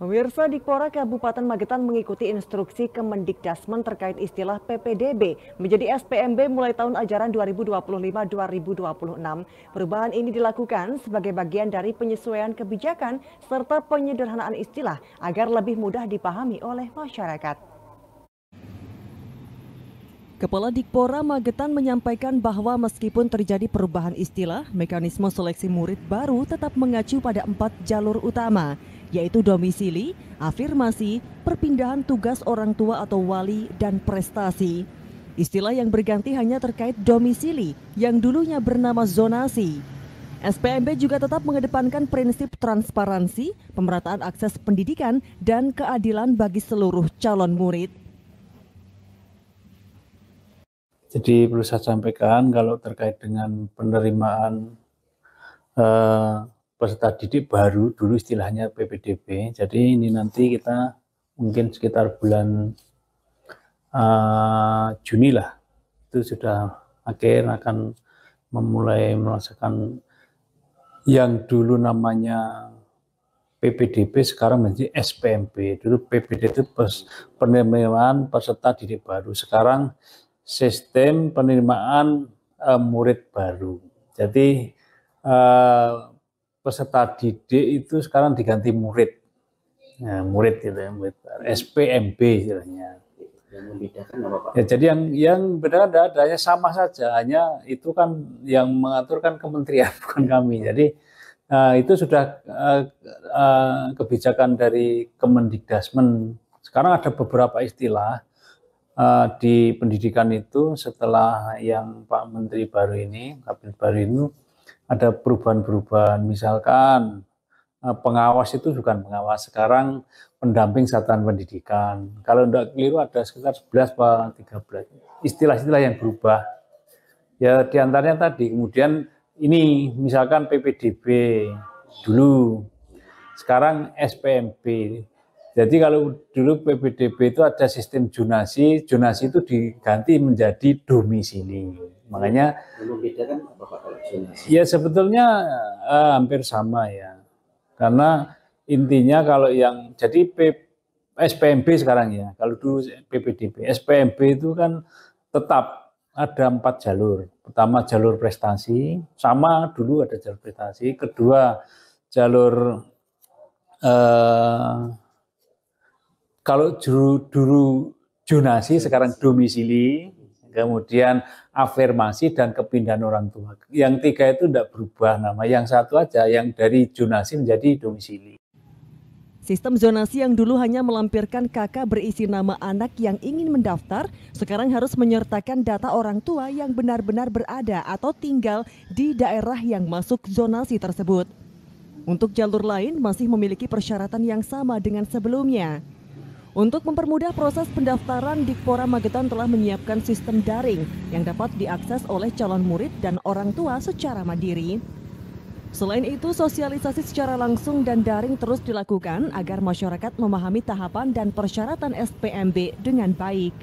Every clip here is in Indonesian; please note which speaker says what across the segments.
Speaker 1: Pemirsa, Dikpora Kabupaten Magetan mengikuti instruksi Kemendikdasmen terkait istilah PPDB menjadi SPMB mulai tahun ajaran 2025-2026. Perubahan ini dilakukan sebagai bagian dari penyesuaian kebijakan serta penyederhanaan istilah agar lebih mudah dipahami oleh masyarakat. Kepala Dikpora Magetan menyampaikan bahwa meskipun terjadi perubahan istilah, mekanisme seleksi murid baru tetap mengacu pada 4 jalur utama, yaitu domisili, afirmasi, perpindahan tugas orang tua atau wali, dan prestasi. Istilah yang berganti hanya terkait domisili, yang dulunya bernama zonasi. SPMB juga tetap mengedepankan prinsip transparansi, pemerataan akses pendidikan, dan keadilan bagi seluruh calon murid.
Speaker 2: Jadi perlu saya sampaikan kalau terkait dengan penerimaan peserta didik baru, dulu istilahnya PPDB. Jadi ini nanti kita mungkin sekitar bulan Juni lah, itu sudah akhir akan memulai merasakan yang dulu namanya PPDB sekarang menjadi SPMB. Dulu PPDB itu penerimaan peserta didik baru, sekarang sistem penerimaan murid baru. Jadi peserta didik itu sekarang diganti murid. Nah, murid gitu ya, murid SPMB istilahnya.
Speaker 3: Yang membedakan apa Pak?
Speaker 2: Ya, jadi yang benar adanya sama saja, hanya itu kan yang mengatur kan kementerian bukan kami. Jadi itu sudah kebijakan dari Kemendikdasmen. Sekarang ada beberapa istilah di pendidikan itu setelah yang Pak Menteri baru ini, Kabinet baru ini ada perubahan-perubahan. Misalkan pengawas itu bukan pengawas, sekarang pendamping satuan pendidikan. Kalau tidak keliru ada sekitar 11 atau 13 istilah-istilah yang berubah. Ya diantaranya tadi, kemudian ini misalkan PPDB dulu, sekarang SPMB. Jadi kalau dulu PPDB itu ada sistem zonasi, zonasi itu diganti menjadi domisili. Makanya
Speaker 3: membedakan apa Pak kalau zonasi?
Speaker 2: ya sebetulnya hampir sama ya. Karena intinya kalau yang jadi SPMB sekarang ya, kalau dulu PPDB, SPMB itu kan tetap ada 4 jalur. Pertama jalur prestasi, sama dulu ada jalur prestasi. Kedua jalur kalau dulu zonasi, sekarang domisili, kemudian afirmasi dan kepindahan orang tua. Yang 3 itu tidak berubah nama, yang 1 aja yang dari zonasi menjadi domisili.
Speaker 1: Sistem zonasi yang dulu hanya melampirkan KK berisi nama anak yang ingin mendaftar, sekarang harus menyertakan data orang tua yang benar-benar berada atau tinggal di daerah yang masuk zonasi tersebut. Untuk jalur lain masih memiliki persyaratan yang sama dengan sebelumnya. Untuk mempermudah proses pendaftaran, Dikpora Magetan telah menyiapkan sistem daring yang dapat diakses oleh calon murid dan orang tua secara mandiri. Selain itu, sosialisasi secara langsung dan daring terus dilakukan agar masyarakat memahami tahapan dan persyaratan SPMB dengan baik.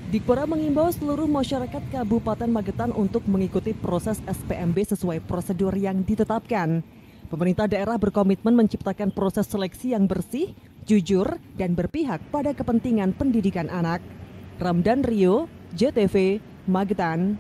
Speaker 1: Dikpora mengimbau seluruh masyarakat Kabupaten Magetan untuk mengikuti proses SPMB sesuai prosedur yang ditetapkan. Pemerintah daerah berkomitmen menciptakan proses seleksi yang bersih, jujur, dan berpihak pada kepentingan pendidikan anak. Ramdan Rio, JTV, Magetan.